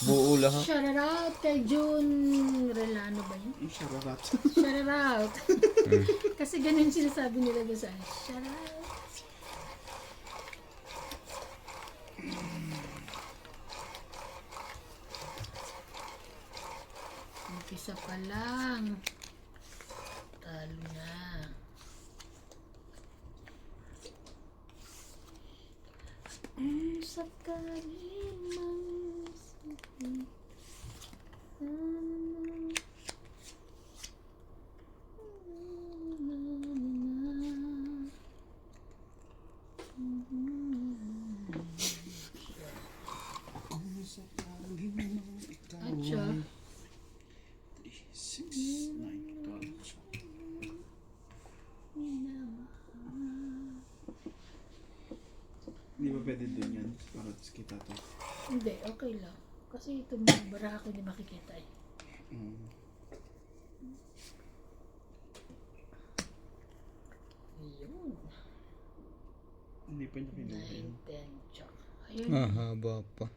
Buo lahat. Shoutout kay June Relano ba yun? Yung shararat. Shoutout. Kasi ganun sinasabi nila doon sa akin. Shoutout. Umpisa pa lang. Talo na. Ang sakaling masakit. Atcha. 6, 9, 12. Hindi ba pwede din yan? Para kita to. Hindi, okay lang. Kasi ito mga bara ko hindi makikita eh. Yun. Hindi pa niya kinuha yun. 9, 10, chok. Ayun. Haba pa.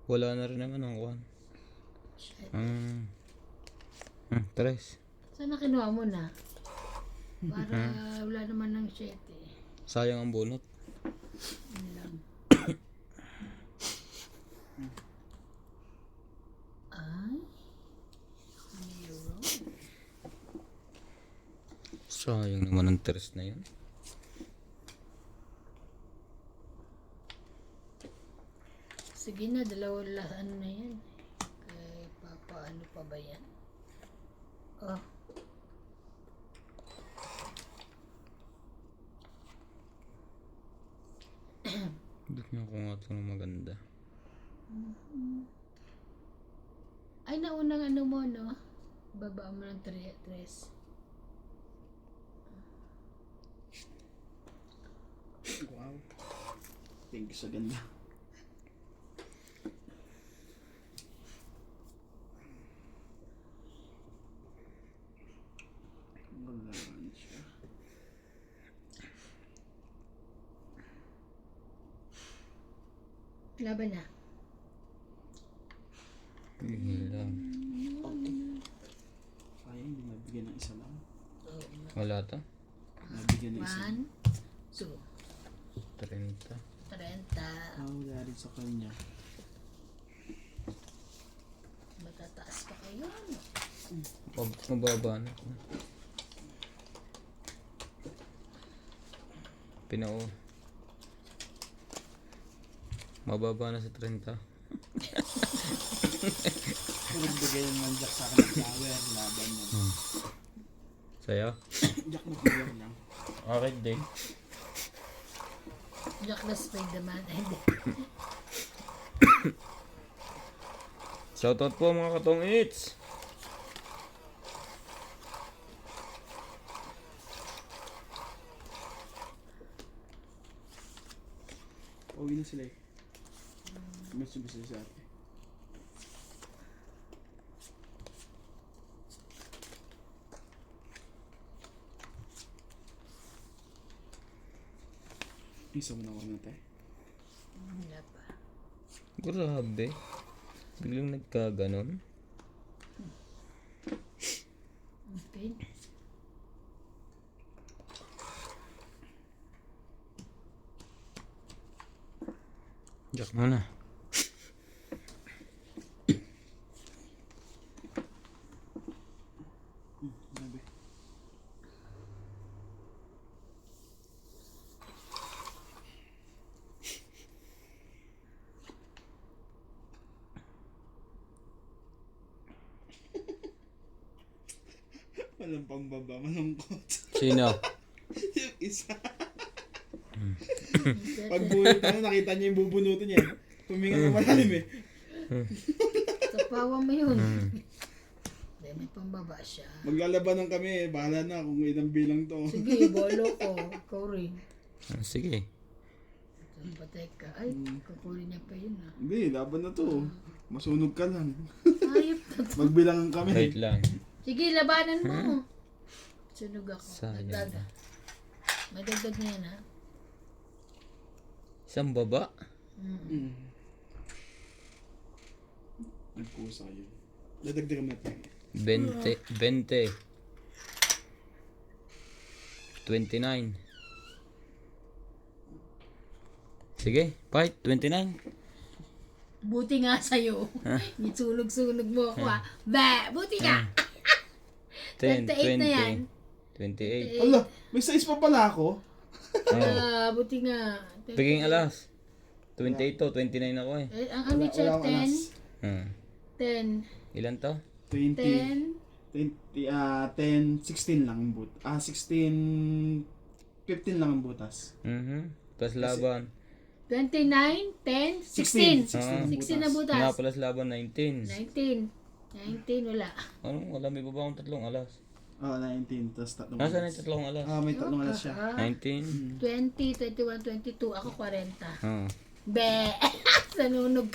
Wala na rin naman ang kuhan. Tres. Sana kinuha mo na. Para wala naman ng 7. Sayang ang bunot. Yun lang. Ay. Mayroon. Sayang naman ang tres na yun. Sige na, dalawa ano na yan. Kay Papa, ano pa ba yan? Oh. Tignan ko nga ito ng maganda. Ay, naunang ano mo, no? Baba mo ng 3. Wow. Thank you sa ganda. Wala siya. Laban na. Yun lang. Sayang, hindi nabigyan ng isa lang. Wala to? Nabigyan ng isa. 1, 2, 30. 30. Wala rin sa kanya. Matataas pa kayo. Mababa na. Pinao. Mababa na sa 30. Pero bigay naman Jack sa akin ng flower. Laban mo. Sa'yo? Jack na flower lang. Okay din. Jack na spade naman. Hindi. Shoutout po mga katong eats. Uwi na sila eh. Mas sila sa ate. Isa mo na ako natin. Wala pa. Grabe. Biglang nagkaganon. Okay. Jack mo na. Grabe. Walang pambaba, malungkot. Sino? Yung isa. Pag buhay pa nakita niya yung bubunutin niya. Tuminga na malalim eh. Tapawa mo yun. Hindi, may pambaba siya. Maglalabanan kami eh. Bahala na kung ilang bilang to. Sige, bolo ko. Ikaw rin. Sige. Patay ka. Ay, kukunin niya pa yun ah. Hindi, laban na to. Masunog ka lang. Ayop na to. Magbilangan kami. Wait lang. Sige, labanan mo. Sunog ako. Sayang Dagdag. na. May dagdag na yan ha. Isang baba? Mm. pusa yun. Dadagdagan natin. 20. 20. 29. Sige, fight. 29. Buti nga sa'yo. Itsulog-sulog mo ako ah. Ba! Buti nga! 10, 28 na yan. 20. 28. Ala, may size pa pala ako. Buti nga. Biging alas. 28 to, 29 ako eh. Ang amit siya, Wala akong 10. Hmm. 10. Ilan to? 20, 10. 10, 16 lang ang but. 16, 15 lang ang butas. Plus laban. 29, 10, 16. 16 16 na butas. Nga plus laban, 19. 19. 19, wala. Ano? Wala, may baba akong tatlong alas. 19, tapos tatlong Nasaan alas. yung tatlong alas? May tatlong alas siya. 19. 20, 21, 22. Ako 40. Oh. Be! Nanunog.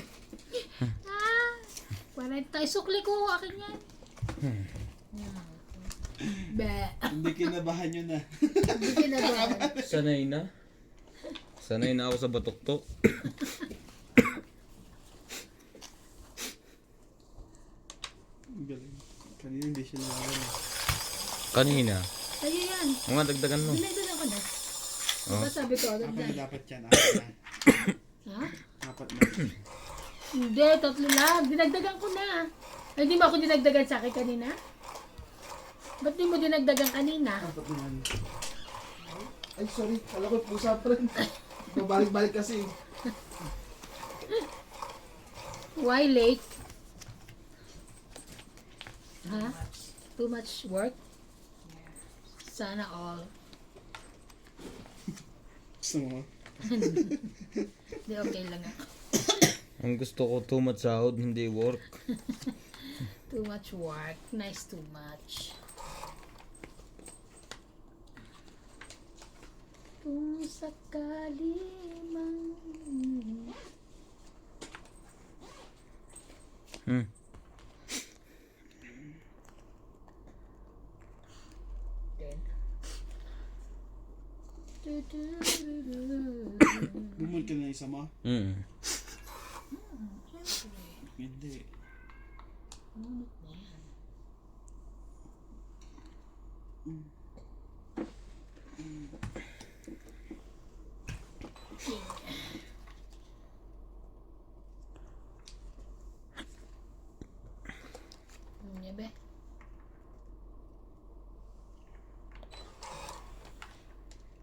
40. Sukli ko. Akin yan. Be! Hindi kinabahan yun na. Hindi kinabahan. Sanay na. Sanay na ako sa batok-tok. Galing. Kanina hindi siya nalaman. Kanina. Sa'yo yan. Mga dagdagan mo. Dinagdagan ko na. Oh. Diba sabi ko, Apat na dagdag. dapat yan. Apat na. Ha? Apat na. Hindi, 3 lang. Dinagdagan ko na. Ay, di ba ako dinagdagan sa akin kanina? Ba't di mo dinagdagan kanina? Apat na yan. Ay, sorry. Kala ko pusa pa rin. Babalik-balik kasi. Why late? Ha? Too much work? Sana all. Gusto mo? Di okay lang ako. Ang gusto ko too much sahod, hindi work. Too much work. Nice too much. Kung sakali mang... Hmm. Then. Bumul ka na isa mo? Hindi. Ngunit na yan. Be.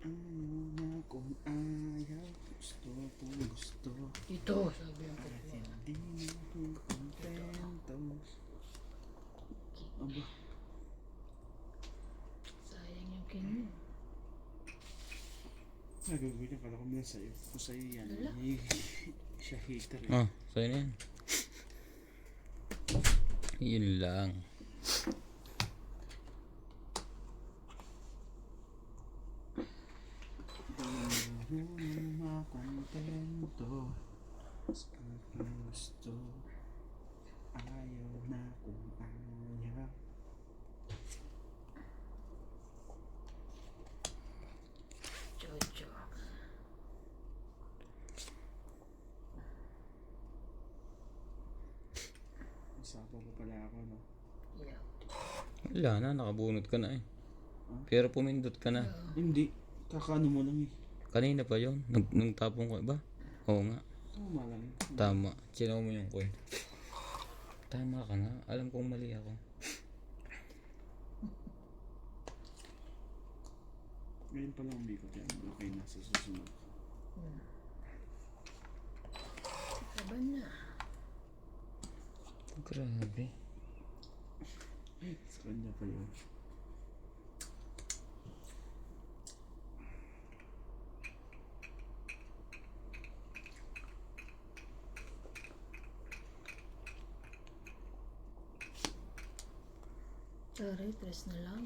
Ano na kung ayaw, gusto kung gusto. Ito, sabi yung tatlo. Hindi mo kontentos. Aba, Sayang yung kinyo. nagagawin niya pala ko muna sa'yo. Kung sa'yo yan, Wala. siya hater eh. Oh, sa'yo na yan. Yun lang. Hindi mo makontento sa aking gusto. Ayaw na kung ayaw. Jojo. Usapan ko pala ako, no? Yeah. Wala na, nakabunot ka na eh. Pero pumindot ka na. Hindi. Kakano mo lang eh. Kanina pa yun. Nung tapong ko, ba? Oo nga. Tama lang. Tama. Sinaw mo yung coin. Tama ka nga. Alam kong mali ako. Ngayon pa lang umikot yan. Okay na sa susunod. Laban na. Grabe. Sa kanya pa yun. Sorry, 3 na lang.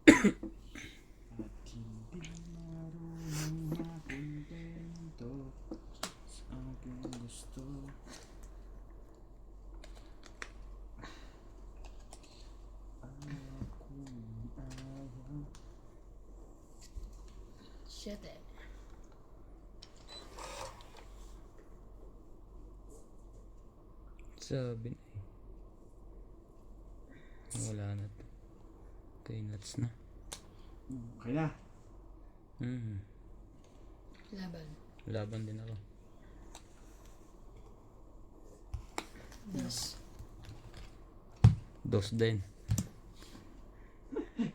At hindi marunong makontento sa aking gusto. Ayaw kung ayaw. Shit eh. Sabi na eh. Wala na to. Kay nuts na. Okay na. Laban. Laban din ako. Dos. Dos din.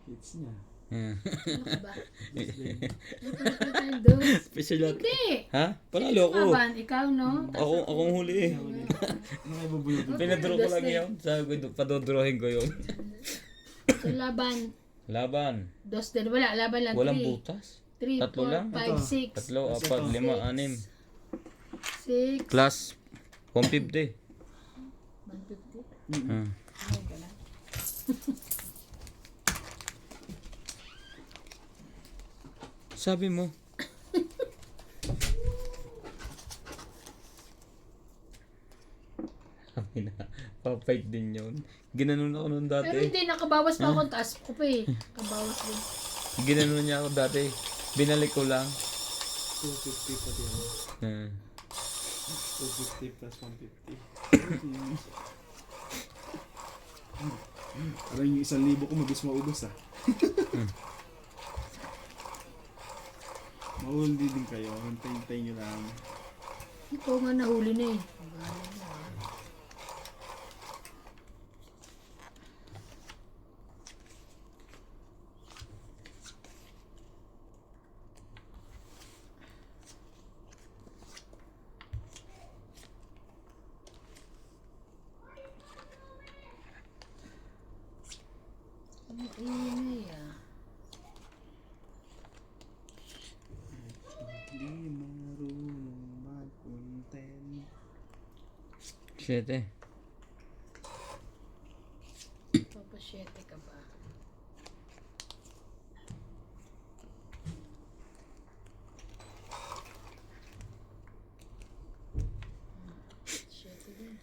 Hits niya. Yeah. Ano ka ba? Dos. Special lot. Hindi. Ha? Panalo ko. Laban, ikaw no? Akong huli eh. Ano kayo bubulot? Pinadraw ko lang yun. Sabi ko, padodrawin ko yun. So laban. Laban. Dos din. Wala, laban lang. Walang butas. 3, Tatlo 4, lang? 5, 6. Tatlo, Kasi apat, ito. 5, 6. 6. Plus 150. 150. Hmm. Ano ba na? Sabi mo. Sabi na, papight din yun. Ginanon ako noon Pero dati. hindi, nakabawas pa ako. Taas ko pa eh. Nakabawas din. Ginanon niya ako dati. Binalik ko lang. 250 pati yan. Hmm. 250 plus 150. Parang yung 1,000 ko mabis maubos ah. Mahuli din kayo. Hintay-hintay nyo lang. Ito nga nahuli na eh. Bahala na. Ang ingay ah. Hindi marunong mag-content. 7. Papasyete ka ba? Syete din.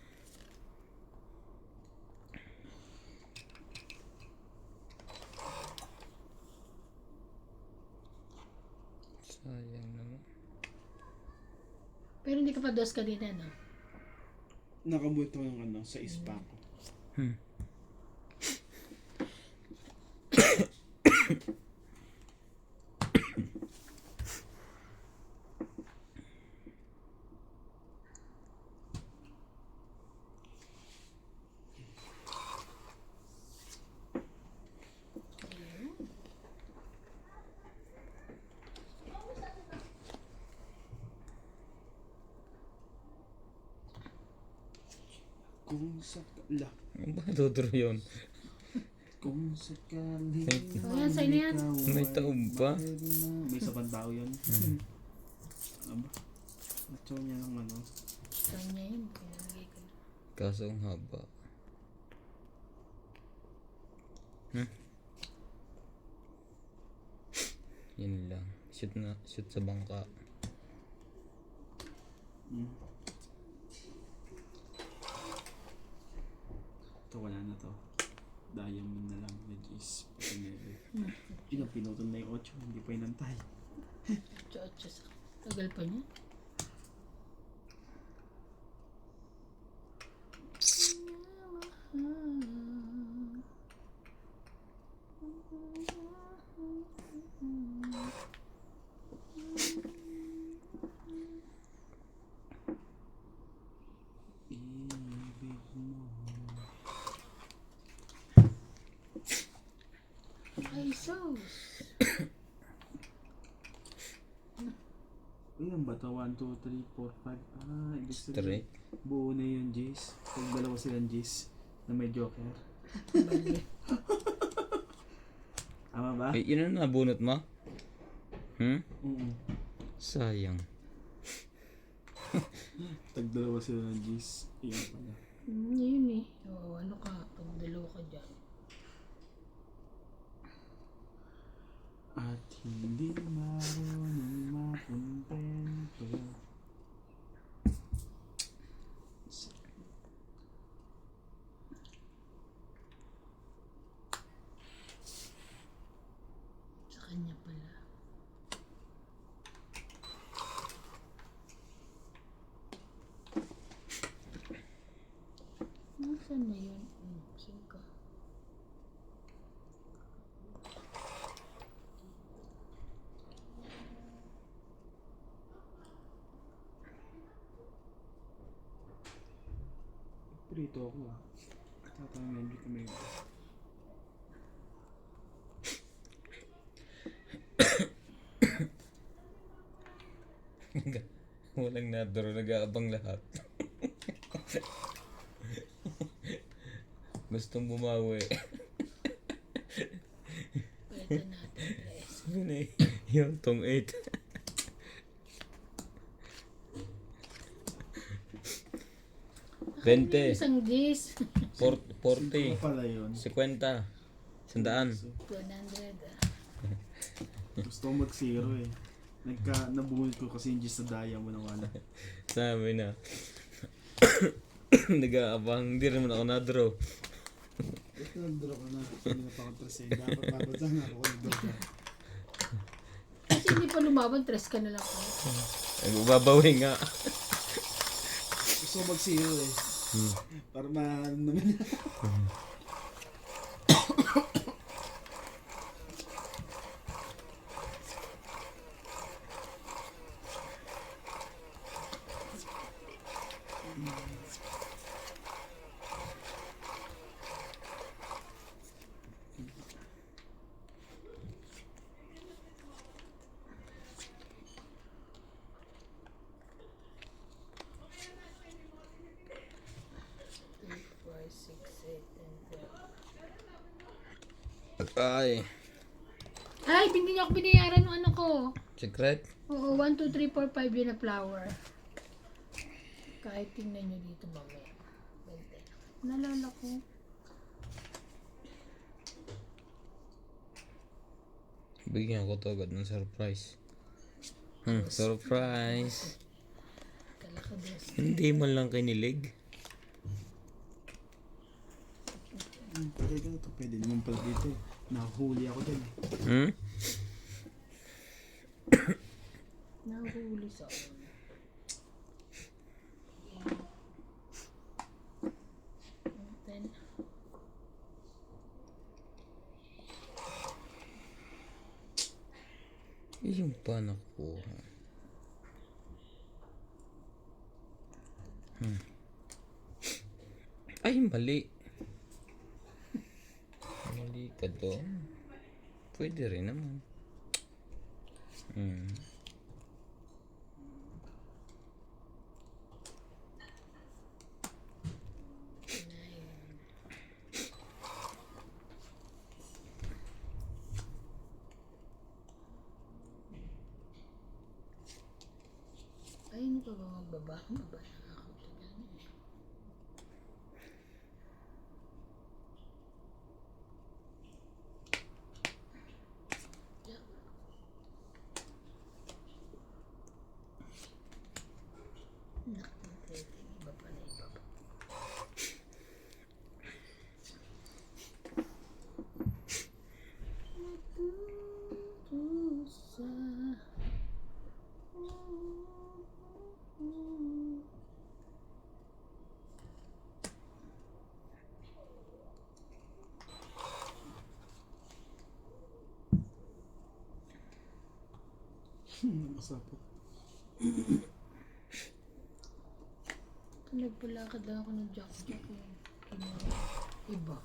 Sayang naman. Pero hindi ka pa dos kanina, no? Nakabuto yung ano, sa ispa ko. Kung sakala, Ano ba dodraw yun? kung sakali Oh, yan, sa'yo na yan. May taob pa. May sabang tao yun. Ano ba? Ito niya ng ano. Kanya yun. Pinalagay ko na. Kaso ang haba. Yun lang. Shoot na. Shoot sa bangka. Ito wala na to. Diamond na lang. Legis. Yun ang pinutol na yung 8. Hindi pa inantay. Ocho sa tagal pa niya. Ibig mo. Ay, sus. Ilan ba ito? 1, 2, 3, 4, 5. Ah, ibig sabihin. Straight. Buo na yung G's. Pag dalawa silang G's na may joker. Tama ba? Eh, yun na nabunot mo? Sayang. Pag dalawa sila ng G's. Iyan pala. Yun eh. Oo, ano ka? Pag dalawa ka dyan. At hindi marunong makontento. Sa kanya pala. rito ako. Tatangin hindi kami. Walang nadaro, nag-aabang lahat. Gustong bumawi. Pwede natin guys. Sabi na yung tong 8. Bente. Isang dis. 40. Pala yun. 50. 100. 100. Gusto ko mag-zero eh. Nabuhol ko kasi yung gis na daya mo na wala. Sabi na. Nag-aabang. Hindi naman ako na-draw. Ito nag-draw ka na. Hindi na pa ako tres eh. Dapat babasa na ako nag-draw ka. Kasi hindi pa lumaban, 3 ka na lang. Babawi nga. Gusto ko mag-zero eh. Para maano naman yan. Ay. Ay, hindi niya ako binayaran ng ano ko. Secret? Oo, 1, 2, 3, 4, 5 yun na flower. Kahit tingnan nyo dito mamaya. 20. Nalala ko. Bigyan ko to agad ng surprise. Surprise. Kalakados. Hindi man lang kinilig. Pwede ka na ito. Pwede naman pala dito. Nahuli ako dyan. Nahuli sa akin. Then, Yung pa nakuha. Ay, mali. Mali ka doon. Pwede rin naman. ay, hindi pa ba magbaba? Magbaba na ako. Iba pala, iba pa. Masapot. Nagpalakad lang ako ng jack-jack. Iba.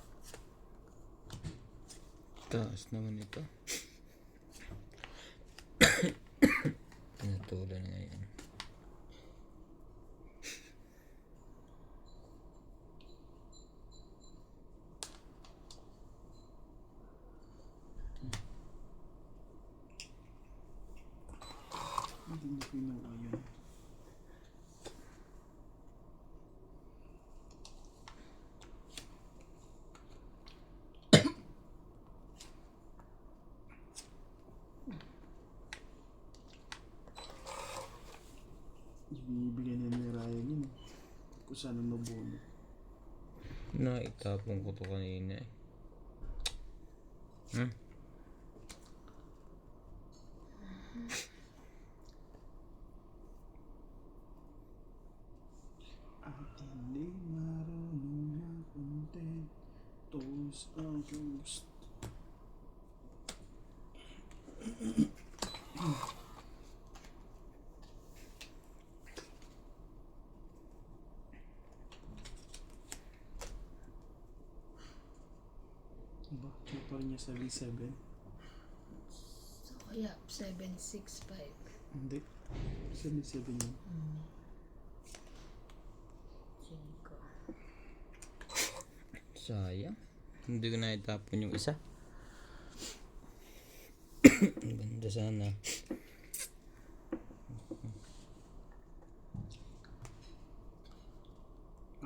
Taas naman ito. Pinatulan nga yan. Hindi niyo pinuha yun. Ibibigay na ni Ryan yun. Kung saan ang mabuno. Naitapon ko to kanina eh. At hindi marunong makontentos ang gusto. pa rin niya 7-7. So, kaya 765. Hindi. 7-7 yun. 5. Sayang. Hindi ko na itapon yung isa. Ang ganda sana.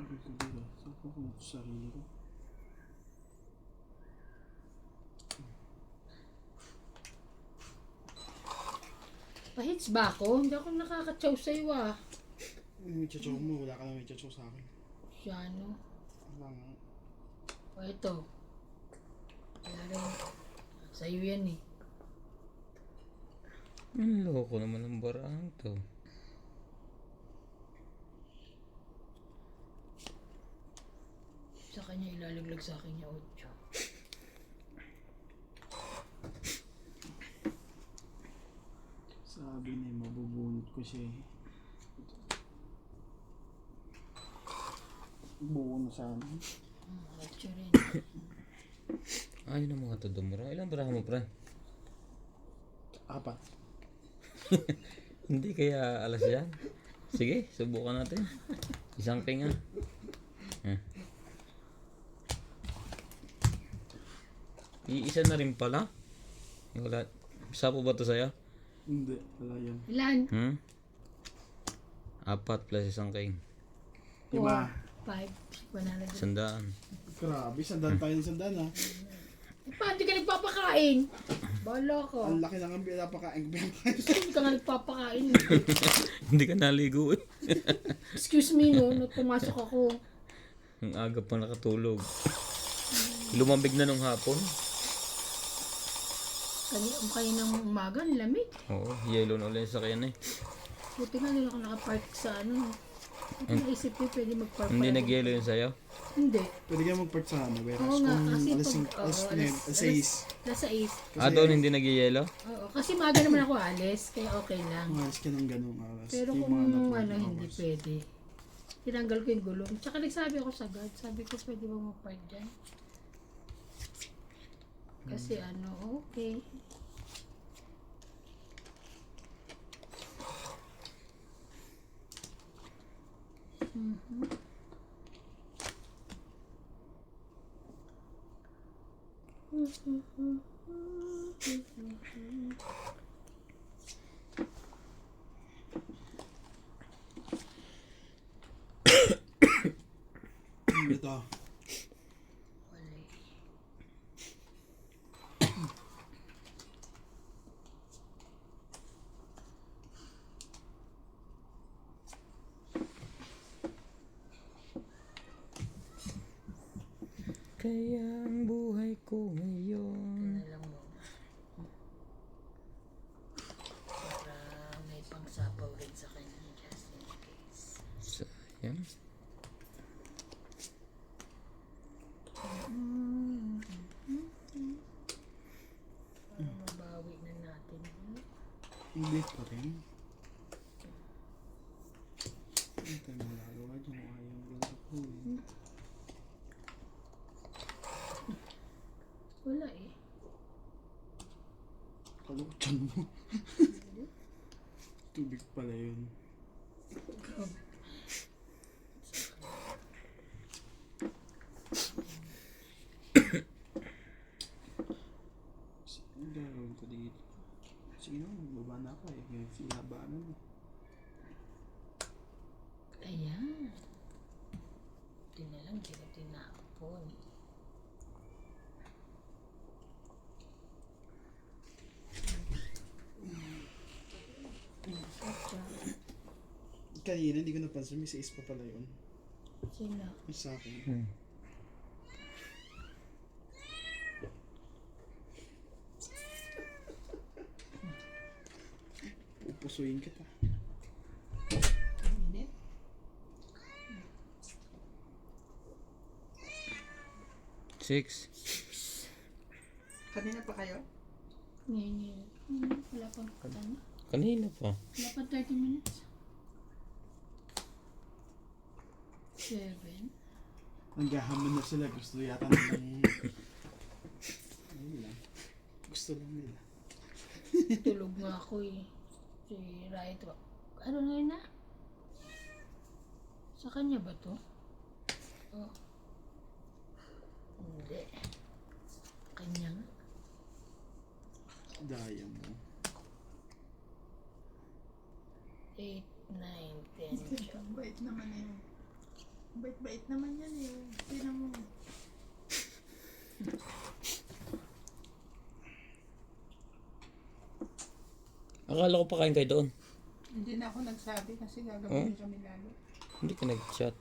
Ay, ko dito. Saan ko kung sarili ko? Pa-hits ba ako? Hindi ako nakaka-chow sa'yo ah. May chachaw mo. Wala ka na may chachaw sa akin. Siyano. Wala nga. O ito. Wala rin. Sa'yo yan eh. Ang loko naman ng barang to. Sa kanya ilalaglag sa akin yung 8. Sabi na mabubunot ko siya eh. Buo na sana. 8 rin. Ayun ang mga to dumura. Ilang baraha mo, pre? 4. Hindi kaya alas yan. Sige, subukan natin. Isang king ah. Iisa na rin pala. Wala. Isa po ba to sa'yo? Hindi. Wala yan. Ilan? 4 plus isang king. 5. 5. 100. 100. Grabe. Sandaan tayo ng sandaan ha. Eh, paano di ka nagpapakain? Bala ka. Ang laki ng ambila pakain ko. Hindi ka nga nagpapakain. Hindi ka naligo eh. Excuse me no, nung pumasok ako. Ang aga pa nakatulog. Lumambig na nung hapon. Kayo ng umaga, ang lamig. Oo, yellow na ulit sa kanya eh. Buti nga nila ako nakapark sa ano. Buti naisip ko pwede mag-park. Hindi pala nag-yellow yun sa'yo? Hindi. Pwede ka mag-part sa ano. Whereas Oo nga, kung kasi alas pag- 5, alas oo, 6. Nasa 8. Doon hindi nag-yellow? Oo, kasi maga naman ako alis, kaya okay lang. Umalis ka ng ganung oras. Pero Yung kung mga na ano, 20 hindi hours. pwede. Tinanggal ko yung gulong. Tsaka nagsabi ako sa guard, sabi ko pwede ba mag-park dyan? Kasi ano, okay. Ito. Wala eh. Kaya ang buhay ko ngayon. Alam mo. Para may pangsapaw rin sa kanya, just in case. Sayang. Para mabawi na natin. Hindi pa rin. Hindi tayo magagawa dyan. Ayaw yung ganito ko eh. Wala eh. Kalukchan mo. Tubig pala yun. Ang gagawin ko dito? Sino? Baba na ako eh. Yung sinabaanan mo. Ayan. Hindi na lang, hindi na tinapon. Kanina hindi ko napansin. May 6 pa pala yun. Sino? Yung sa akin. Pupusuin kita. Hindi. Six. Kanina pa kayo? Ngayon. Wala pang ano? Kanina pa. Wala pang 30 minutes. 7. Naghahamon na sila. Gusto yata ng Gusto lang nila. Tulog nga ako eh. Si Raito. Ano na yun na? Sa kanya ba to? Oh. Hindi. Kanya nga. Daya mo. 8, 9, 10. Ang bait naman yun. Bait-bait naman yan eh. Tingnan mo. Akala ko pa kain kayo doon. Hindi na ako nagsabi kasi gagawin kami lalo. Hindi ka nag-chat.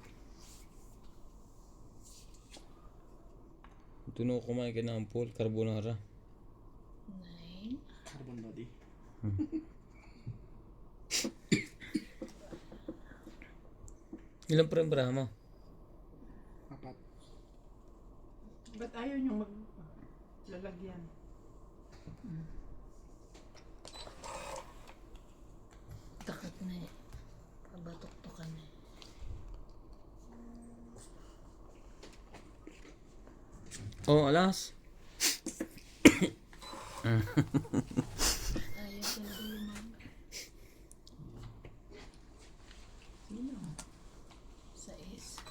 Doon ako kumain ka ng ampul, carbonara. 9. Carbon body. Ilan pa rin braha mo? 4. Ba't ayaw nyo maglalagyan? Takot na eh. Pabatok-tokan na eh. Oh, alas. Ayaw ko na lumang. Sino? 6.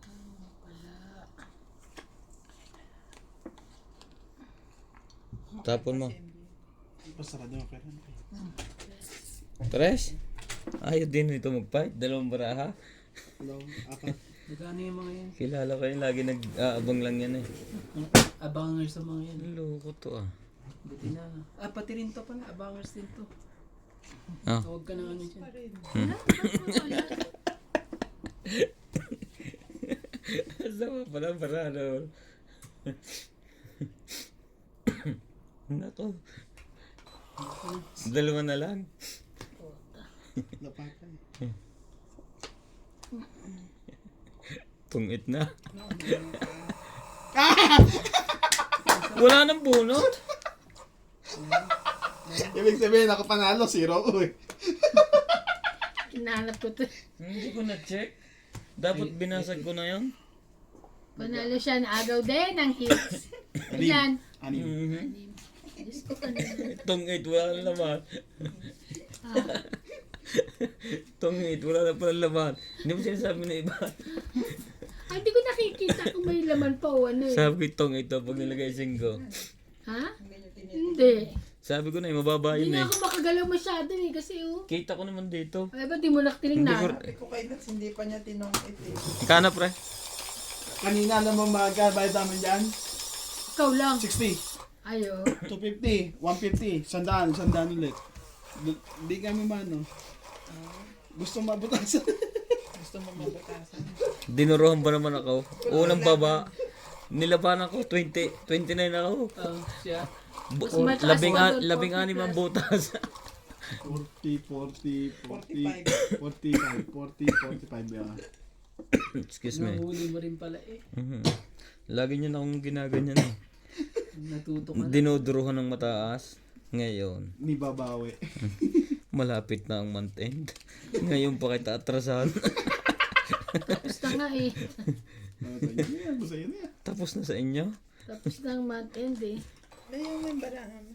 Ano pala? Tapon mo. Pasarado mo kaya. Tres? Ayaw din ito mag-fight. Dalawang baraha. Hello, 4. Magkano yung mga yan? Kilala ko yun. Lagi nag-aabang lang yan eh. Abangers sa mga yan. Loko to ah. Buti na. Pati rin to pala. Abangers din to. Ah. Tawag ka ng ano dyan. Wala, bakit wala? Sama pala barado. Nako. Dalawa na lang. Puta. Lapatan. Tungit na. Wala nang bunot. Ibig sabihin, ako panalo, 0 ko eh. Hinahanap ko to. Hindi ko na-check. Dapat binasag ko na yun. Panalo siya na agaw din ng hits. Ilan? Anim. Mhm. Diyos ko kanina. Tungit, wala nang laman. Ah, Tungit, wala na pala laman. Hindi mo sinasabi na iba. hindi ko nakikita kung may laman pa o ano eh. Sabi tungit to pag nilagay singgo. Ha? Hindi. Sabi ko na mababa Hindi yun nga eh. ako makagalaw masyado eh kasi oh. Kita ko naman dito. Ay, ba't di mo Hindi naktinignan? ko... Sabi ko kay Nats, hindi pa niya tinongit eh. Kana pre? Kanina naman bayad namin dyan. Ikaw lang. 60, Ayo. 250, 150, 100 ulit. Hindi kami mano. Gusto mabutasan. Gusto mo mabutasan. Dinuruhan ba naman ako? Unang baba. Nilabanan ko 29 ako. Siya. Mas mataas pa doon, 16 ang butas. 40, 40, 40, 45, 45 yeah. Excuse me. Nahuli mo rin pala eh. Mhm. Lagi niyo na akong ginaganyan eh. Natuto ka na. Dinuduruhan ng mataas. Ngayon, Ni babawi. malapit na ang month end. Ngayon pa kita atrasahan. Tapos na nga eh. Basta yun yan. Tapos na sa inyo. Tapos na ang month end eh. May yung may barahan.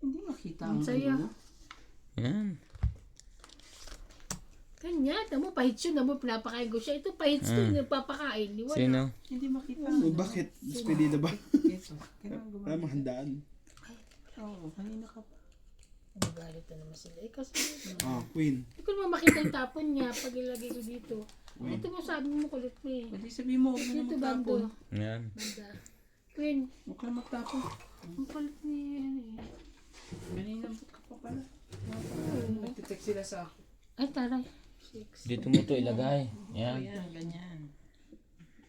Hindi makita Ang ang saya. ano. Yan. Kanya, tamo pahits yun, tamo pinapakain ko siya. Ito pahits ko, nagpapakain. Di wala. Sino? Hindi makita ang ano. Bakit? Despedida ba? Ito. Kailangan Para gumamit. mahandaan. Oo, kanina ka pa. Nagalit na naman sila. Eh kasi, Queen. hindi ko naman makita yung tapon niya pag ilagay ko dito. Ito mo sabi mo kulit mo eh. Pwede sabihin mo, huwag mo na Dito magtapon. bando. Yan. Banda. Queen, Huwag ka na magtapon. ang kulit niya yan eh. Kanina ka pa pala. Nagtitext sila sa akin. Ay, taray. 6. Dito mo to ilagay. Yan. Ayan, ganyan.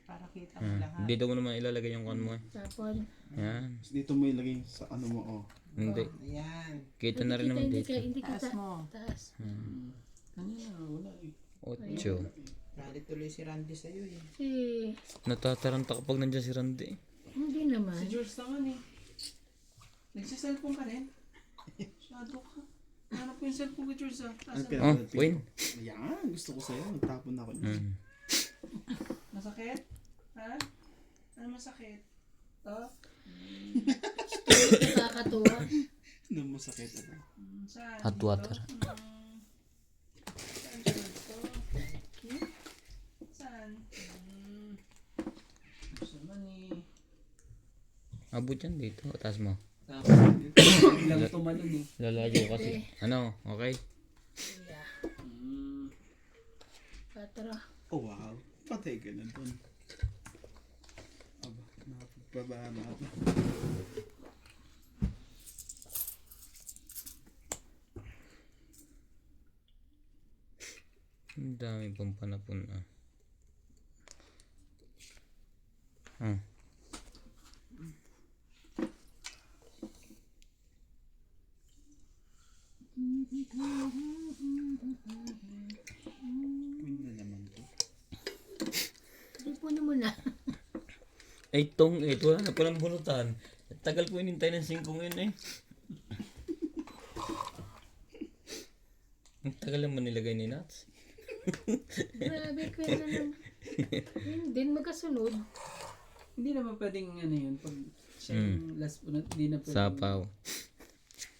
Para kita mo lahat. Dito mo naman ilalagay yung kan mo eh. Tapon. Yan. Dito mo ilagay sa ano mo, oh. Hindi. Ayan. Kita na rin naman dito. Hindi Taas kita. mo. Taas. Kanina, wala eh. 8. Galit tuloy si Randy sa'yo eh. Si, Natataranta kapag nandiyan si Randy. hindi naman. Si George naman eh. Nagsiselfone ka rin? Shadow ka. Hanap ko yung cellphone ko, George ah. Ang Taas Oh, pinapalapit Queen. ko. Ayan, gusto ko sa'yo. Nagtapon ako. Mm. Masakit? Ha? Ano masakit? To? Nakakatuwa. Ano masakit ano? Saan? Hot Dito? water. Saan sunod to? Saan? Gusto naman eh. Abot yan dito. Taas mo. Tapos, biglang tumalon eh. Lalayo kasi. Ano? Okay? Yeah. Mm. 4. Oh wow. Patay ka na dun. Aba, nakapagpabana ako. Ang dami pang panapon ah. Ah. Queen na naman to. Ipunin mo na. Ay, tong, wala na palang bunutan. Tagal ko inintay ng 5 yun eh. Ang tagal naman nilagay ni Nats. Grabe, kaya na naman. Yun din, magkasunod. Hindi naman pwedeng ano yun. Pag siya yung last bunot, hindi na pwedeng. Sapaw.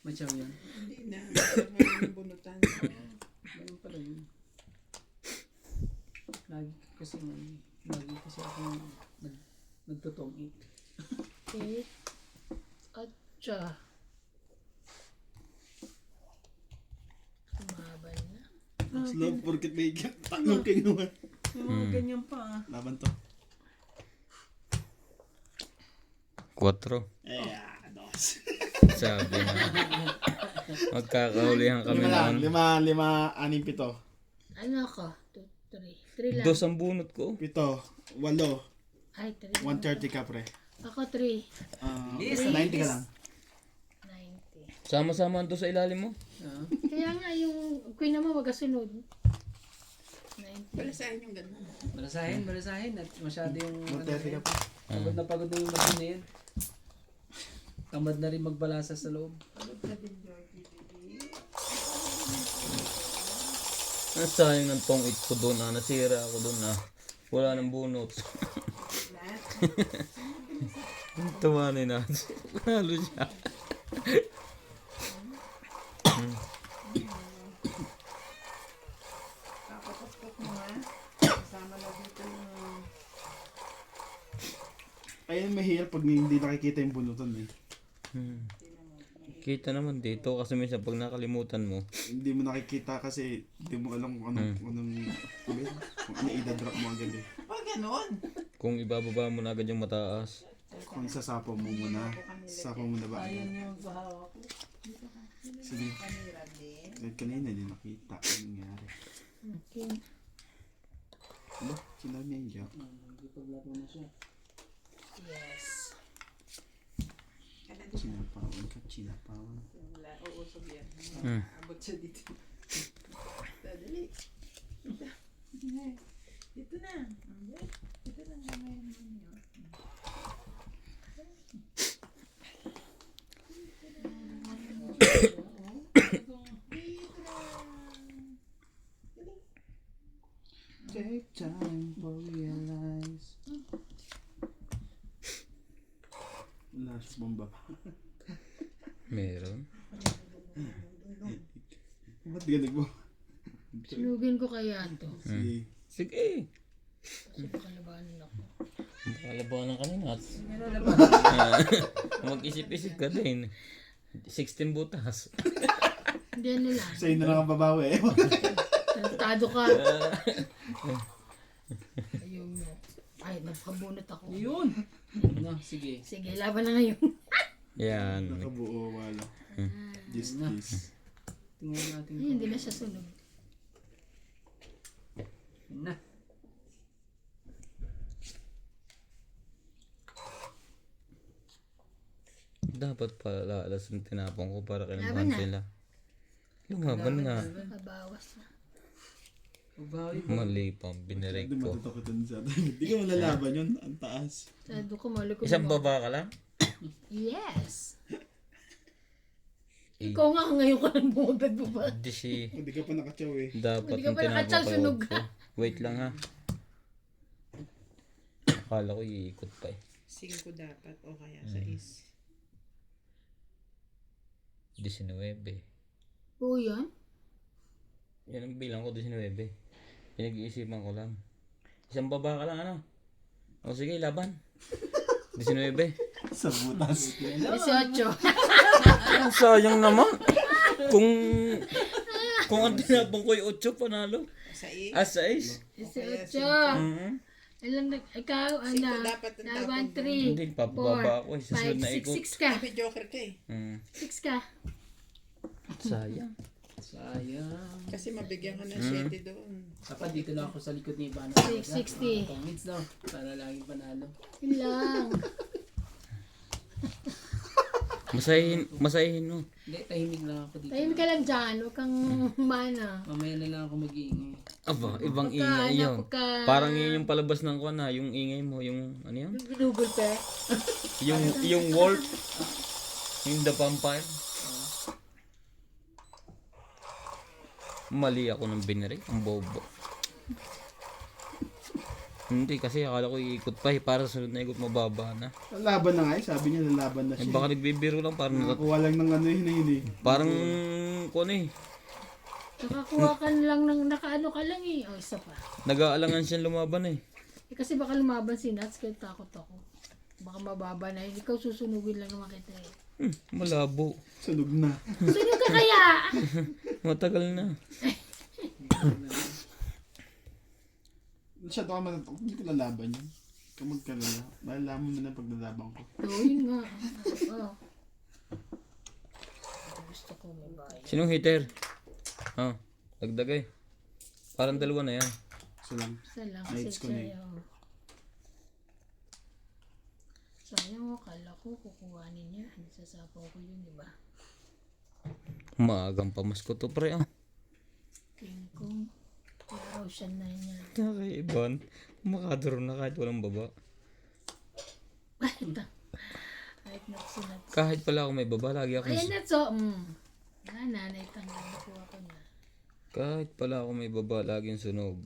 Matyaw yan. Hindi na. Ngayon bunutan. Ganun pala yun. Lagi kasi ako nagtotong 8. Atcha. Kumabal na. Slow porket may tanong kinuha. May mga ganyan pa ah. Laban to. 4. Dos. Sabi na. Magkakahulihan kami noon. 5, 6, 7. Ano ako? 2, 3. 3 lang. 2 ang bunot ko. 7, 8. Ay, 3. 130 ka pre. Ako 3. 90 ka lang. 90. Sama-sama doon sa ilalim mo. Ah. Kaya nga yung queen naman magkasunod. 90. Balasahin yung gano'n. Balasahin. At masyado yung... 130 ka pre. Pagod na yung machine na yan. Tamad na rin magbalasa sa loob. Sayang ng tong 8 ko doon ah. Nasira ako doon ah. Wala nang bunot. Ang tawa ni Nats. Panalo siya. Kakapaspok mo ha. Kasama na dito yung... Ayun mahirap pag hindi nakikita yung bunutan eh. Kita naman dito kasi minsan pag nakalimutan mo. Hindi mo nakikita kasi hindi mo alam kung anong kung ano idadrop mo agad eh. Pag gano'n. Kung ibababa mo na agad yung mataas. Kung sasapo mo muna. Sasapo mo na ba? Ayun yung bahawa ko. Sige. Kanira din. Kahit kanina hindi nakita ang nangyari. Okay. Aba, sinabi niya yung Nagpaglaro na siya. Yes. Sinapawan ka, sinapawan. Wala, uusog yan. Hmm. Abot siya dito. Dali. Dito na. Dito na gamay naman yun. Take time for realize. Wala siya bomba pa. Meron. Ba't ganig mo? Sunugin ko kaya to. Sige. Sige. Kasi makalabanan ako. Makalabanan ka ni Nats. Mag-isip-isip ka din. 16 butas. Hindi ano lang. Sa'yo na lang ang babawi eh. Tantado ka. Ayun mo. Ay, napakabunot ako. Yun! No, sige. Sige, laban na ngayon. Yan. Nakabuo wala. Just this. Tingnan natin Ay, hindi na siya sunog. Yun na. Dapat pala alas yung tinapon ko para Laban kinabahan na. sila. Lumaban nga. Kabawas na. Pagbawi. Mali pa ang binirek Hindi ko. matutukitan sa atin. Hindi ka malalaban yun. Ang taas. Tado ko, mali ko. Isang baba ka lang? Yes. Ikaw nga ngayon ka nang bumagdag mo ba? Hindi si... Hindi ka pa nakatsaw eh. Dapat Hindi ka yung pa nakatsaw, tinapon sunog ko. Wait lang ha. Akala ko iikot pa eh. 5 dapat o kaya Mm. 6. 19. Oo yan. Yan ang bilang ko, 19. Pinag-iisipan ko lang. Isang baba ka lang, ano? O sige, laban. 19. Sa butas. 18. Ang sayang naman. Kung ang tinapong ko yung 8, panalo. 6. Ah, 6. 18. Mm-hmm. Ilang ikaw, ano? dapat ang Na 1, tapon 3, Hindi, papababa ako eh. Sa sunod 5, na 6, ikot. 6 ka. May joker ka eh. 6 ka. Sayang. Sayang. Kasi mabigyan ka ng 7 doon. Dapat dito lang ako sa likod ni Ivana. 660. Pangits daw. Para laging panalo. Yun lang. Masahin mo. Hindi, tahimik lang ako dito. Tahimik ka lang dyan. Huwag kang mana. Mamaya na lang ako mag-iingay. Aba, ibang Pagka, ingay yun. pagka- Parang yun yung palabas ng kuwan ha, yung ingay mo, yung ano yun? Yung ginugol pa. Yung Walt, yung The Vampire. Mali ako ng biniri, ang bobo. Hindi, kasi akala ko iikot pa eh, para sa sunod na ikot mababa na. Lalaban na nga eh. Sabi niya lalaban na Eh, siya. baka nagbibiro lang, parang, Nakakuha lang ng ano yun eh. parang, kung ano eh, Nakakuha ka lang ng nakaano ka lang eh. O, isa pa. nag-aalangan siya lumaban eh. Kasi baka lumaban si Nats, kaya takot ako. Baka mababa na. Ikaw susunugin lang naman kita eh. Malabo. Sunog na. Sunog ka kaya! Matagal na. Masyado ka matatakot. Hindi ko lalaban yun. Ikaw magkalala. Malalaman mo na pag nalaban ko. Oo, yun nga. Oo. Gusto ko may bayan. Sinong hitter? Ah, dagdagay. Parang dalawa na yan. So lang. Isa lang Nights kasi ko na eh. sa'yo. Sayang mo, kala ko kukuhanin niya. Sasapaw ko yun, di ba? Maagang pamasko to pre ah. King Kong. Klaro siya na niya. Nakaiban. Makadaro na kahit walang baba. Kahit nagsinat. Kahit pala ako may baba, lagi ako Ayan na so. Nanay, tanggal na po ako na. kahit pala ako may baba, laging sunog.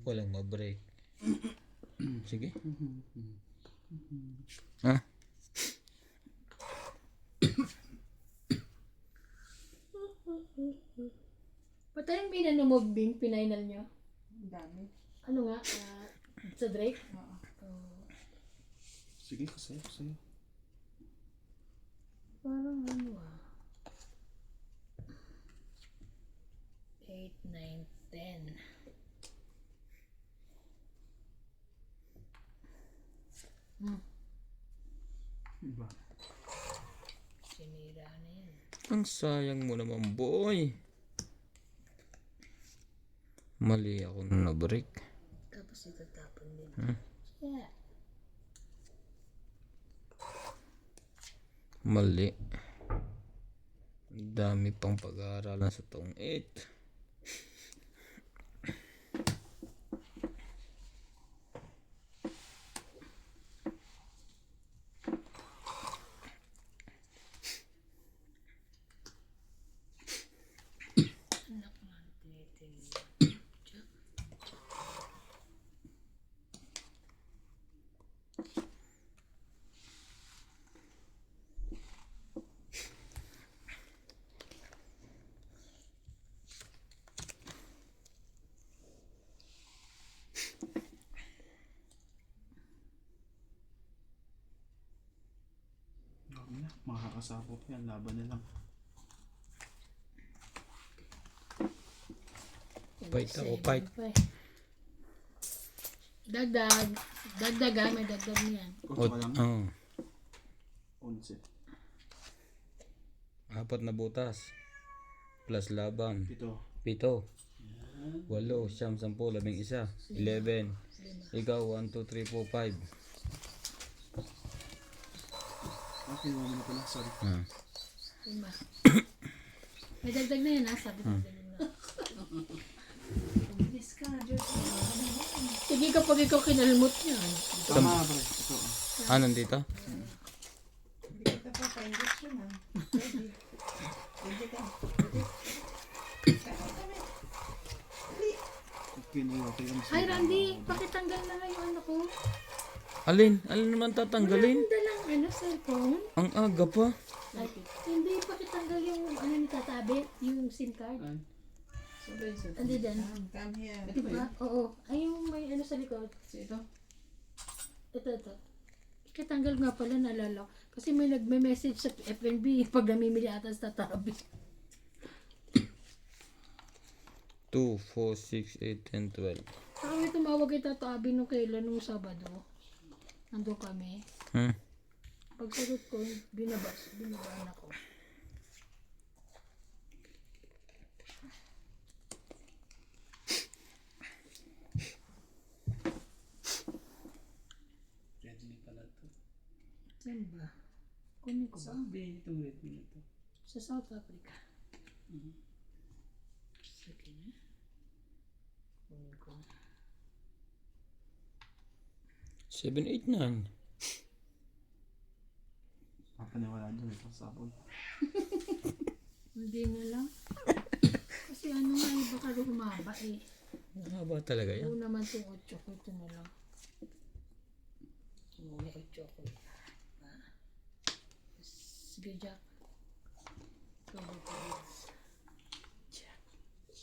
Walang ma-break. Sige. Ah, Ba't tayong pinanumubing, pinainal nyo? Ang dami. Ano nga? Sa Drake? Oo. Sige, kasayo, kasayo. Parang ano 8, 9, 10. Iba. Sinira na yan. ang sayang mo naman boy. Mali ako na na-break. Tapos itatapon din. Yeah. Mali. Ang dami pang pag-aaralan sa taong 8. Anak nga, tinitin. Okay na. Makakasapo pa yan. Laban na lang. Fight ako, fight. Dagdag. Dagdagan, may dagdag niyan. Kotso ka lang. 11. 4 na butas. Plus laban. 7. 7. 8, 9, 10, 11. 11. Ikaw, 1, 2, 3, 4, 5. Okay, wala na pala. Sorry. Ah. 5. May dagdag na yan ha, sabi ko din na. Sige kapag ikaw kinalmot yan. Tama ka pala. Ito. Ah, nandito? Hindi kita pa pa-injection ah. Pwede. Pwede ka. Pwede. Kinuha ko yung Ay, Randy, pakitanggal na nga yung ano ko. Alin? Alin naman tatanggalin? Wala akong dalang cellphone. Ang aga pa. Ay, hindi, pakitanggal yung ano ni tatabi, yung SIM card. Sabay sa... Andi dyan. Come here. Diba? Oo. Ay, yung may ano sa likod. Ito? Ito. Pakitanggal nga pala, naalala ko. Kasi may nagme-message sa FNB pag namimili ata sa tatabi. 2, 4, 6, 8, 10, 12. Saka may tumawag kay Tato Abi nung kailan, nung Sabado. Nandun kami. Pagsagot ko, binabaan ako. Redmi pala to. Saan ba? Kunin ko ba? Saan bilhin itong Redmi na to? Sa South Africa. Sige na. Kunin ko. 789. Papaniwala dun, ito sabon. Hindi na lang. Kasi ano nga, baka humaba eh. Mahaba talaga yan. Oo naman itong 8 ko. Ito na lang. Oo, may 8 ko. Sige, Jack.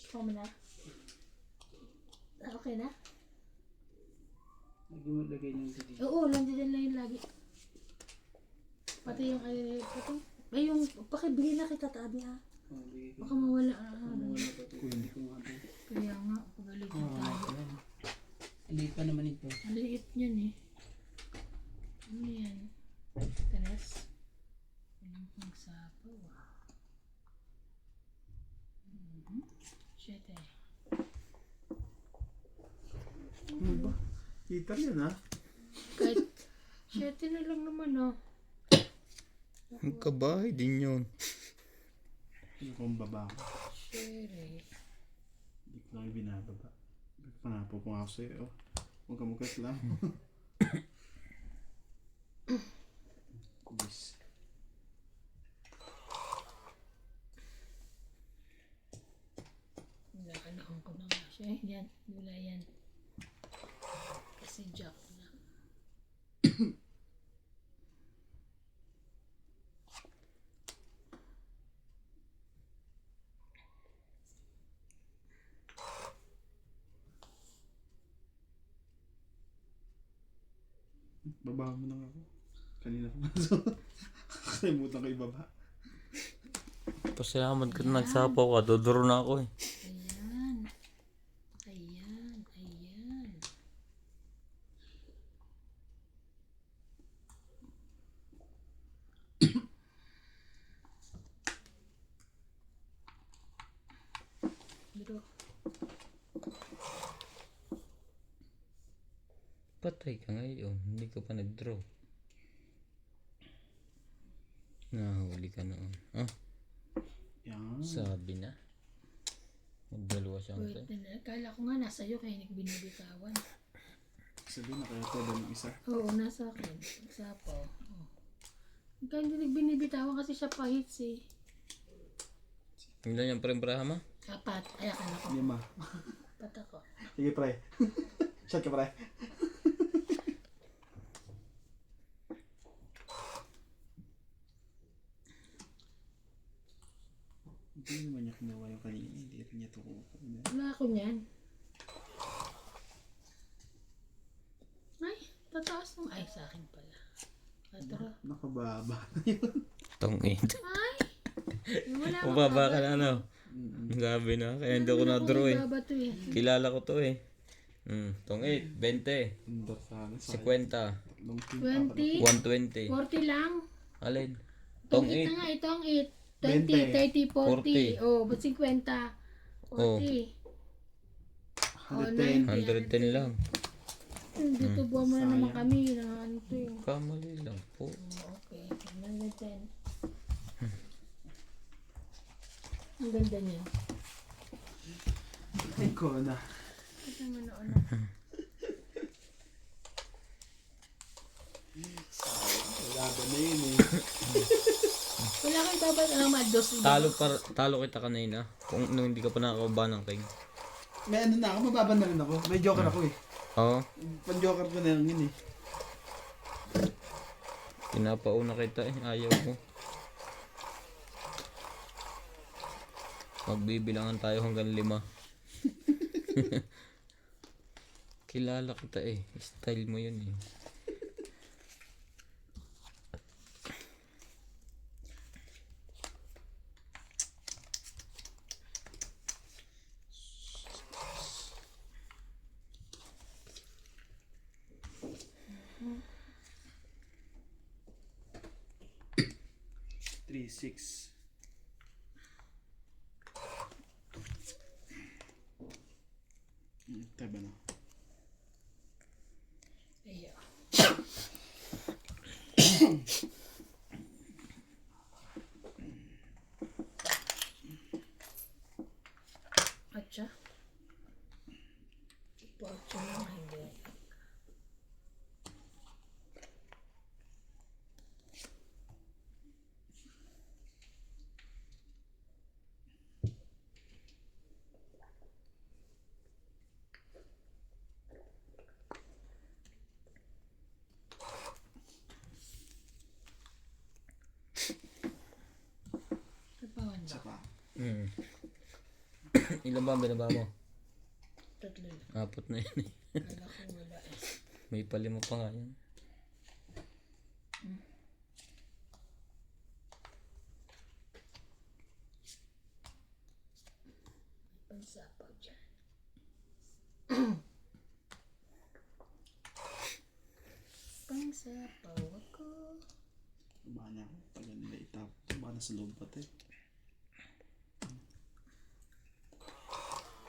Come na. Okay na? Lagi mo lagay niyo dito. Oo, nandiyan lang yun lagi. Pati yung ay yung pakibigay na kita tabi ha. Oh, bigay ko. Baka mawala. Wala pa to. Hindi ko nga to. Kaya nga, pagalit na tayo. Liit pa naman ito. Ang liit niyan eh. Ano yan? Teres? Walang pagsapaw ah. 7. Ano ba? Heater yan ha? Kahit 7 na lang naman ah. Ang kabahay din yun. Ano kung baba ko? Sherry. Hindi ko lang binababa. Panapo po nga ako sa'yo. Huwag ka mukat lang. Kubis. Nakalahon ko na nga siya. Yan, wala yan. Kasi Jack na. Baba mo na nga ako. Kanina pa. Kalimutan ko ibaba. Pasalamat ka na nagsapaw ka. Dodoro na ako eh. Ayan. Ayan. Bro. Patay ka ngayon. Hindi ka pa nag-draw. Nahuli ka noon. Ah, Yan. sabi na. Magdalawa siyang Wait na. Kala ko nga nasa iyo kaya nagbinibitawan. Sabi na kaya to ng isa. Oo, nasa akin. Sapaw. Oh. Kaya hindi nagbinibitawan kasi siya pahits eh. Ilan yung prembraha ma? 4. Ay, akala ko. 5. 4 ako. Sige pre. Shot ka pre. Hindi naman niya kinuha yung kanina. Hindi rin niya ito kukuha. Wala ako niyan. Ay, tataas ng... Ay, sa akin pala. Tara. Nakababa. Tongit. Ay! Wala akong Mababa ka na ano? Gabi na. Kaya hindi ako na-draw eh. Baba to eh. Kilala ko to eh. Tongit. 20. Under sana. 50. 20. 120. 40 lang. Alin? Itong Tongit. 8 na nga, itong 8. 20, 30, 40. 40. Oh, ba't 50? 40. Oh. Oh, 110. 110 lang. Dito buwan mo na naman kami. Ano to yung... Kamali lang po. Okay, 110. Ang ganda niya. Ay ko na. Ito mo na ano. Laban na yun eh. Wala kayo dapat ang maldos. Talo kita kanina. Kung nung hindi ka pa nakakaba ng king. May ano na ako, mababa na rin ako. May joker ako eh. Oo. Pan-joker ko na lang yun eh. Pinapauna kita eh. Ayaw ko. Magbibilangan tayo hanggang 5. Kilala kita eh. Style mo yun eh. Three, six. Tayo ba na? Ayo. Atcha. Atcha na hindi. Kapawan Isa ba? pa. Ilan ba ang binaba mo? Tatlo na. 4 na yun eh. Kala ko wala eh. May palima pa nga yan. Pansapaw dyan. Pansapaw ako. Baka na ako. Tagal nila itap. Baka na sa loob pati.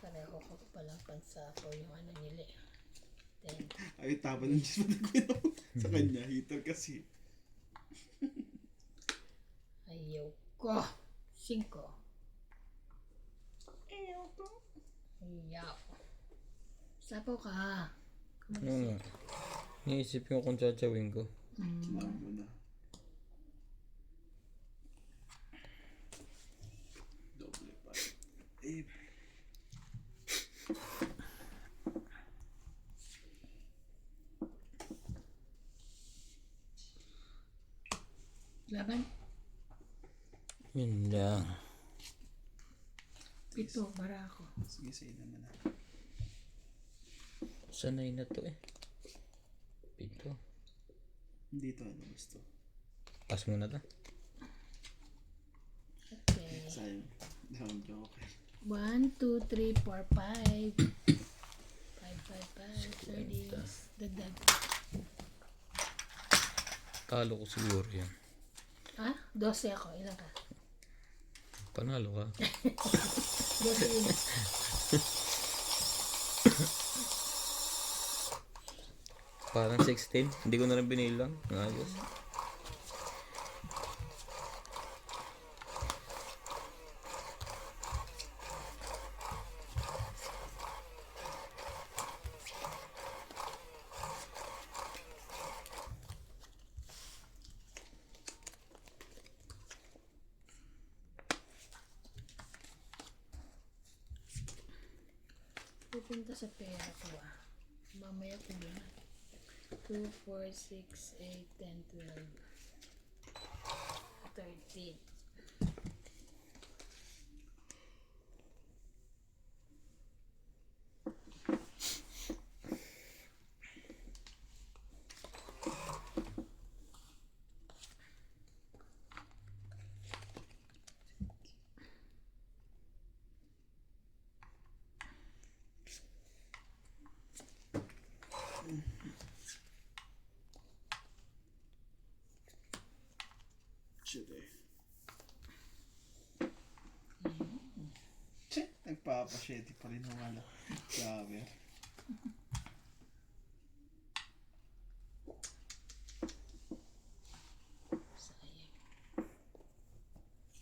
Pareho ko palang pansapaw yung ano nila eh. Then, Ay, tapa ng Diyos sa kanya. Heater kasi. ayaw ko. 5. Ayaw. Sapaw ka. Oo nga. Niisip ko kung tsachawin ko. Sinabi mo na. Doble pa. Eh, Laban. Yun lang. 7. Barako. sige, sa ina na. Sanay na to eh. 7. Hindi to ano gusto. Pass mo na to. Okay. Sayang. Down joker. 1, 2, 3, 4, 5. 5, 5, 5. 30. Dagdag. Talo ko siguro yan. Ah? 12 ako. Ilan ka? Panalo ka. 12 yun. Parang 16. Hindi ko na rin binilang. Ayos. Pupunta sa pera ko ah. Mamaya ko yun. 2, 4, 6, 8, 10, 12, 13. Shit eh. Che, nagpapasyete pa rin wala. Grabe. Sayang.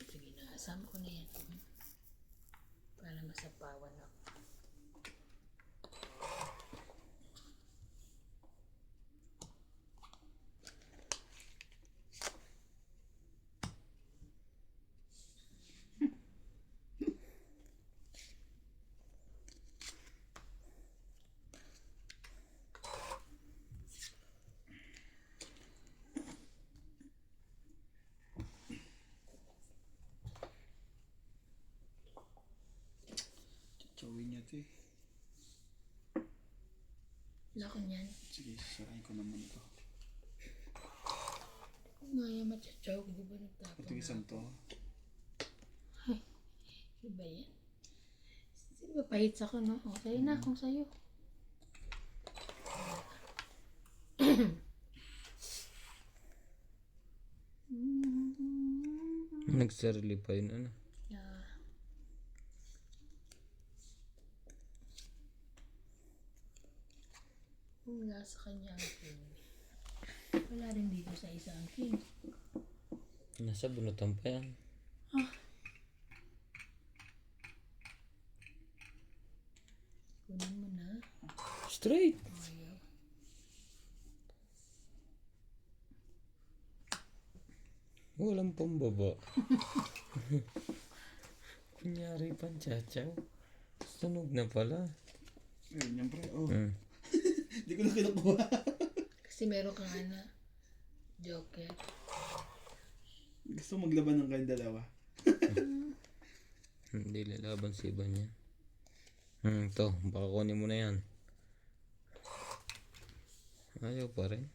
Sige na, asama ko na yan. Para masapawan ako. Sige. Wala ko niyan. Sige, sasarain ko naman ito. Maya matchachaw, di ba nagtapon? Patigisan to. Iba yan. Sino ba pahits ako, no? Okay na, kung sa'yo. Nagsarili pa yun, ano? Yeah. Wala sa kanya ang king. Wala rin dito sa isang king. Nasa bunutan pa yan. Kunin mo na. Straight. Ayaw. Walang pambaba. Kunyari pang chachaw. Sunog na pala. Ayun yan, pre. Oh. Hmm. Hindi ko na kinukuha. Kasi meron kang ano, joker. Gusto maglaban ng kayong dalawa. Hindi lalaban si iba niya. Ito. Baka kunin mo na yan. Ayaw pa rin.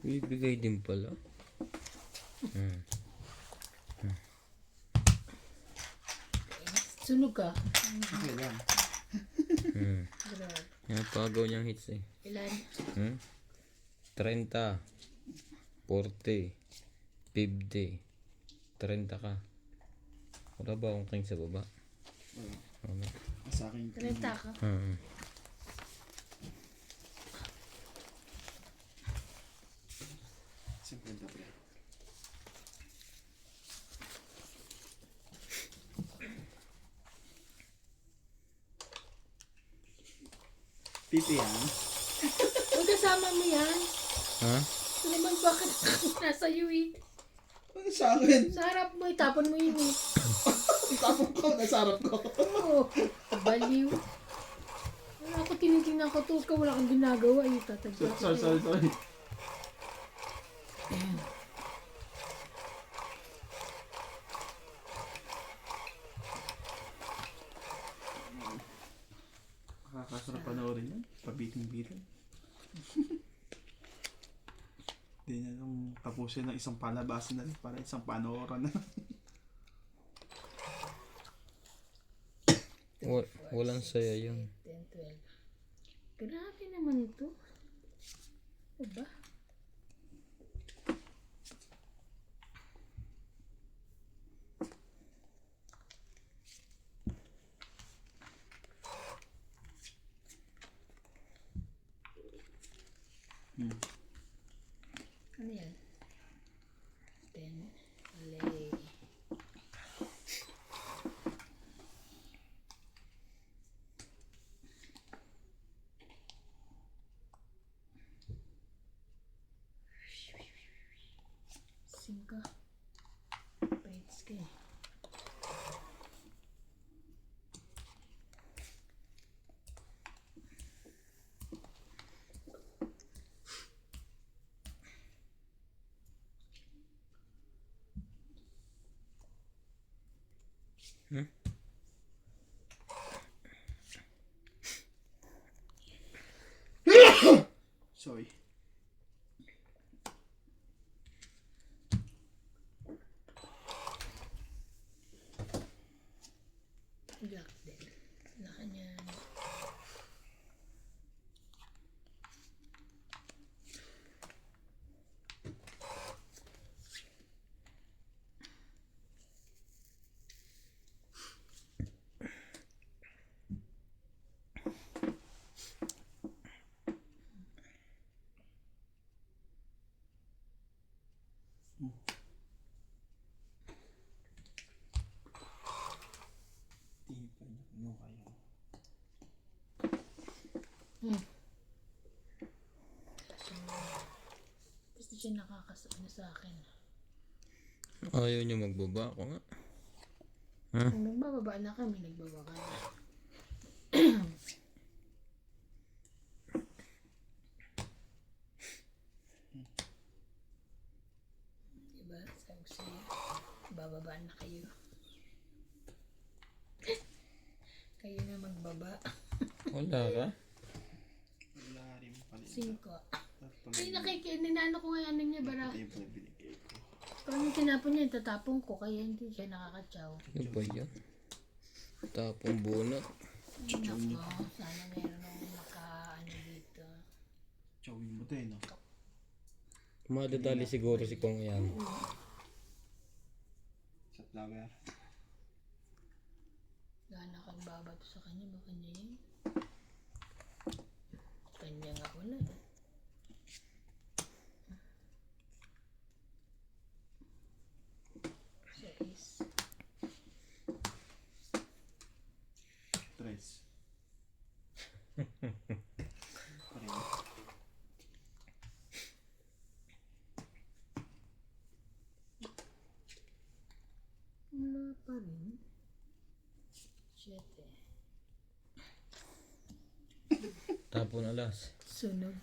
Bibigay din pala. Sunog ka. Okay lang. Grabe. Yan pagaw niyang hits eh. Ilan? 30, 40, 50, 30 ka. Wala ba akong king sa baba? Wala. Wala. Sa akin. 30 ka. Simple na, pre. Pipi yan. Huwag kasama mo yan. Ha? Ito naman bakit nasa iyo eh. Ano sa akin? Sa harap mo, itapon mo yun eh. Tapos ko, nasa harap ko. Oo. Baliw. Wala ako tinitingnan ko to. Ka wala kang ginagawa eh. Tatagya ko. Sorry. Nakakasarap panoorin yan. Pabiting-biting. Hindi na nung tapusin ng isang palabasan na rin para isang panooran na. Walang saya yun. 10, 12. Grabe naman to. Diba? Ano yan? 10. Lay. Singka. Paits ka eh. Sorry. Black din. Laka niyan. Hindi pa niya kinuha yun. Basta siya nakakasano sa akin. Ayaw niyo magbaba ako nga. Kung nagbababa na kami, nagbababa ka na. Diba? Sabi ko sa'yo, bababa na kayo. Kayo na magbaba. Wala ka? Wala rin pala. 5. Ay, ninano ko nga ano niya, bara. Ito yung pala binigay ko. Parang yung tinapon niya, itatapon ko, kaya hindi siya nakakatsaw. Ano ba yan? Tapong bunot. Nako, sana meron akong ano dito. Chowin mo tayo, no? Madadali siguro si Kong yan. Sa flower. Gana kang babato sa kanya, baka niya yun. Kanya nga wala eh. Sais. 3. Pareho. Wala pa rin. 7. Tapon alas. Sunog.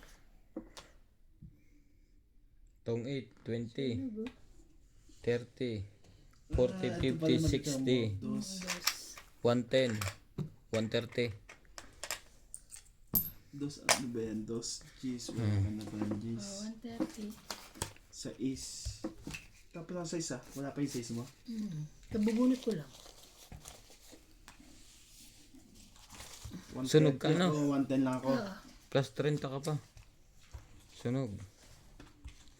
Tong 8, 20, Sunog 30, 40, 50, 60, Dos. 110, 130. Dos, ano ba yan? Dos. Cheese. Wala ka na pala ng cheese. 130. Sa is. Tapos lang sa isa. Wala pa yung size mo? Kabubunot ko lang. Sunog ka, 130 no? ako, 110 lang ako. Plus 30 ka pa. Sunog.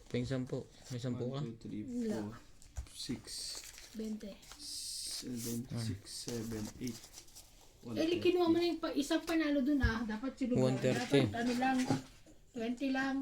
Ping 10. May 10 ka. 1, 2, 3, 4, 6, 20. 7, 6, 7, 8. Eh, kinuha mo na yung isang panalo dun ah. Dapat sinunod. 130. Dapat ano lang, 20 lang.